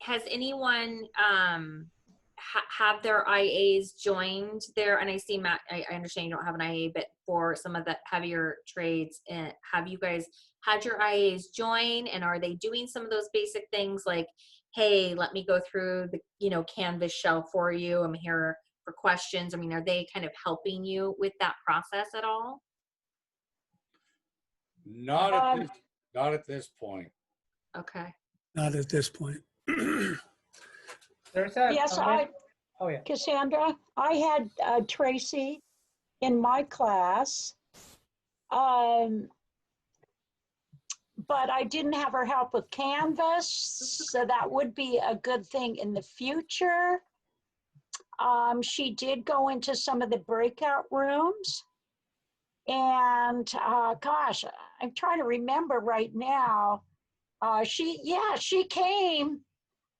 has anyone have their IAs joined there? And I see Matt, I understand you don't have an IA, but for some of the heavier trades, have you guys had your IAs join, and are they doing some of those basic things like, hey, let me go through the, Canvas shell for you, I'm here for questions? I mean, are they kind of helping you with that process at all? Not at this point. Okay. Not at this point. There's a Yes, comment. Oh yeah. Cassandra, I had Tracy in my class, but I didn't have her help with Canvas, so that would be a good thing in the future. She did go into some of the breakout rooms, and gosh, I'm trying to remember right now. She came,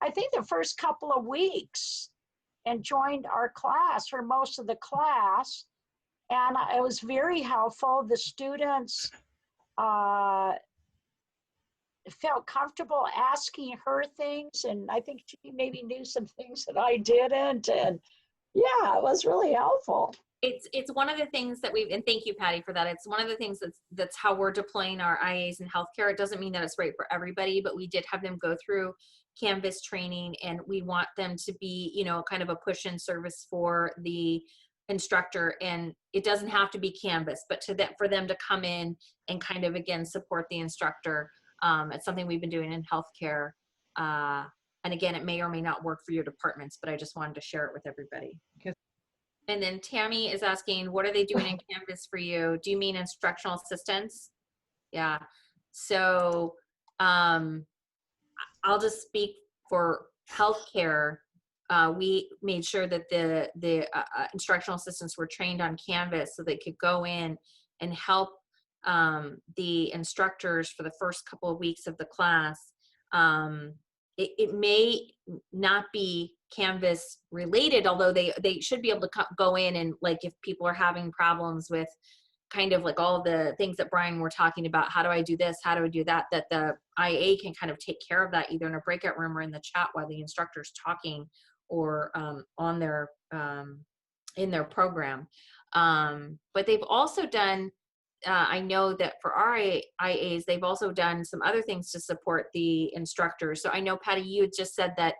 I think, the first couple of weeks and joined our class for most of the class. And it was very helpful. The students felt comfortable asking her things. And I think she maybe knew some things that I didn't. And yeah, it was really helpful. It's one of the things that and thank you, Patty, for that. It's one of the things that's how we're deploying our IAs in healthcare. It doesn't mean that it's right for everybody, but we did have them go through Canvas training, and we want them to be, kind of a push-in service for the instructor. And it doesn't have to be Canvas, but for them to come in and kind of, again, support the instructor. It's something we've been doing in healthcare. And again, it may or may not work for your departments, but I just wanted to share it with everybody. And then Tammy is asking, what are they doing in Canvas for you? Do you mean instructional assistants? Yeah. So I'll just speak for healthcare. We made sure that the instructional assistants were trained on Canvas so they could go in and help the instructors for the first couple of weeks of the class. It may not be Canvas related, although they should be able to go in and, like, if people are having problems with kind of like all the things that Brian were talking about, how do I do this, how do I do that, that the IA can kind of take care of that either in a breakout room or in the chat while the instructor's talking, or on their in their program. But they've also done, I know that for our IAs, they've also done some other things to support the instructors. So I know, Patty, you had just said that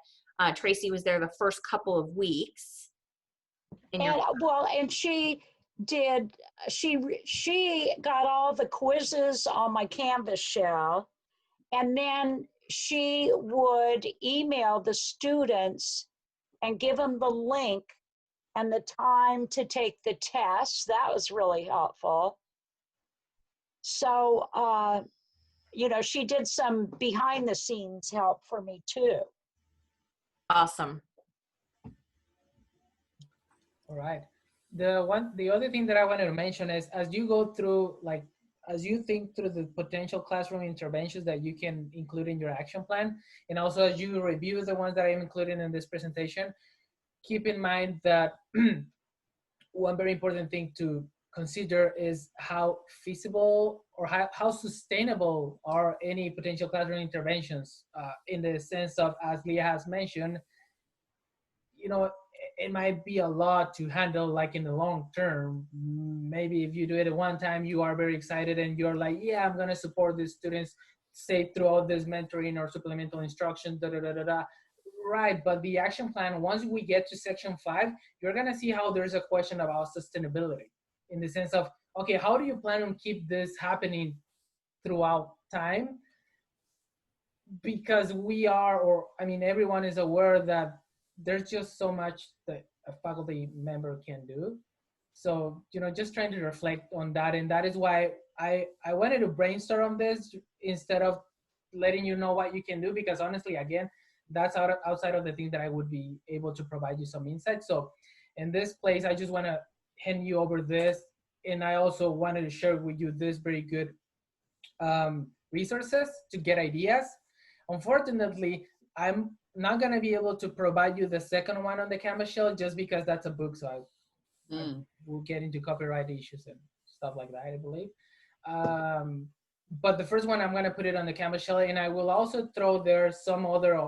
Tracy was there the first couple of weeks. And she did, she got all the quizzes on my Canvas shell, and then she would email the students and give them the link and the time to take the test. That was really helpful. So, she did some behind the scenes help for me too. Awesome. All right. The other thing that I wanted to mention is, as you go through, as you think through the potential classroom interventions that you can include in your action plan, and also as you review the ones that I'm including in this presentation, keep in mind that one very important thing to consider is how feasible or how sustainable are any potential classroom interventions, in the sense of, as Leah has mentioned, it might be a lot to handle, like in the long term. Maybe if you do it at one time, you are very excited and you're like, yeah, I'm going to support these students, say, throughout this mentoring or supplemental instruction, Right, but the action plan, once we get to section 5, you're going to see how there's a question about sustainability, in the sense of, okay, how do you plan on keep this happening throughout time? Because everyone is aware that there's just so much that a faculty member can do. So, just trying to reflect on that. And that is why I wanted to brainstorm on this instead of letting you know what you can do, because honestly, again, that's outside of the thing that I would be able to provide you some insight. So in this place, I just want to hand you over this. And I also wanted to share with you this very good resources to get ideas. Unfortunately, I'm not going to be able to provide you the second one on the Canvas shell, just because that's a book. So we'll get into copyright issues and stuff like that, I believe. but the first one I'm going to put it on the Canvas shell, and I will also throw there some other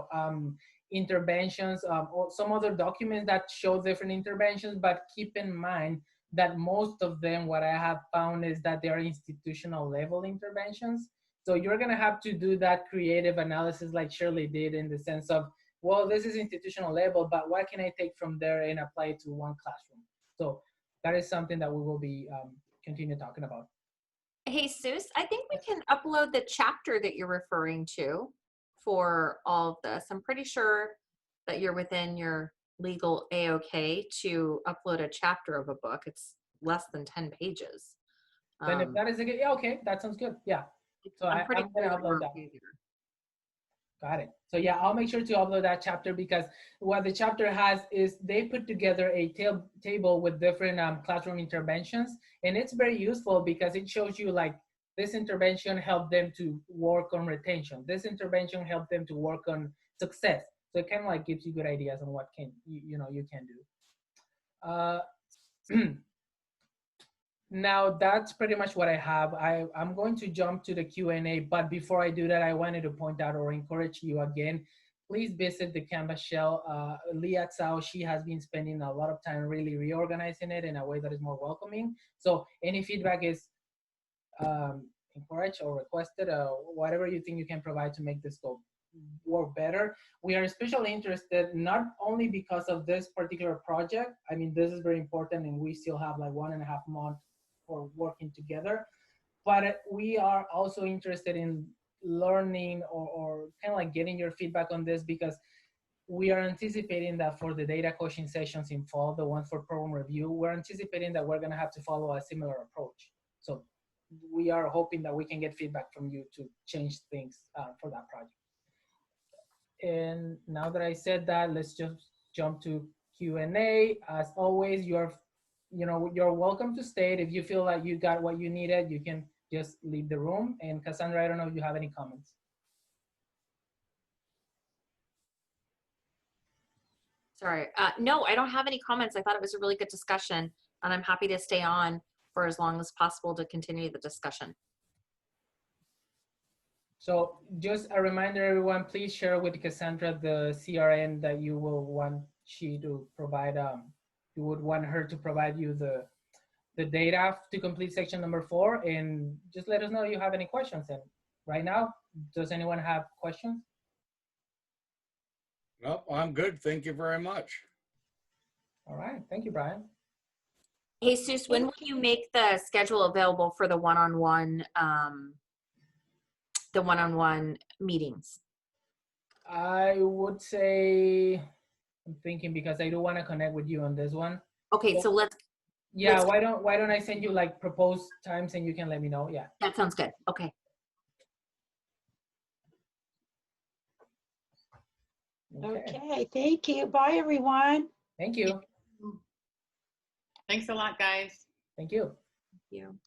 interventions, or some other documents that show different interventions, but keep in mind that most of them, what I have found is that they are institutional level interventions. So you're going to have to do that creative analysis like Shirley did, in the sense of, well, this is institutional level, but what can I take from there and apply it to one classroom? So that is something that we will be continue talking about. Hey, Seuss, I think we can upload the chapter that you're referring to for all of this. I'm pretty sure that you're within your legal A-OK to upload a chapter of a book. It's less than 10 pages. Then if that is a good, yeah, okay, that sounds good. Yeah. So I'm pretty I'm gonna sure upload we're that. okay there. Got it. So yeah, I'll make sure to upload that chapter, because what the chapter has is they put together a table with different classroom interventions, and it's very useful because it shows you like this intervention helped them to work on retention. This intervention helped them to work on success. So it kind of like gives you good ideas on what can you can do. Now that's pretty much what I have. I'm going to jump to the Q&A, but before I do that, I wanted to point out or encourage you again, please visit the Canvas shell. Leah Tsao, she has been spending a lot of time really reorganizing it in a way that is more welcoming. So any feedback is encouraged or requested, whatever you think you can provide to make this go work better. We are especially interested, not only because of this particular project. I mean, this is very important, and we still have like 1.5 months for working together, but we are also interested in learning or kind of like getting your feedback on this, because we are anticipating that for the data coaching sessions in fall, the ones for program review, we're anticipating that we're going to have to follow a similar approach. So we are hoping that we can get feedback from you to change things for that project. And now that I said that, let's just jump to Q&A. As always, you're welcome to stay. If you feel like you got what you needed, you can just leave the room. And Cassandra, I don't know if you have any comments. Sorry. No, I don't have any comments. I thought it was a really good discussion, and I'm happy to stay on for as long as possible to continue the discussion. So just a reminder, everyone, please share with Cassandra the CRN that you will want she to provide. You would want her to provide you the data to complete section number 4, and just let us know if you have any questions. And right now, does anyone have questions? No, I'm good. Thank you very much. All right. Thank you, Brian. Hey, Seuss, when will you make the schedule available for the one-on-one meetings? I would say, I'm thinking, because I do want to connect with you on this one. Okay, so let's. Yeah, why don't I send you like proposed times and you can let me know? Yeah. That sounds good. Okay. Okay, thank you. Bye, everyone. Thank you. Thanks a lot, guys. Thank you. Thank you.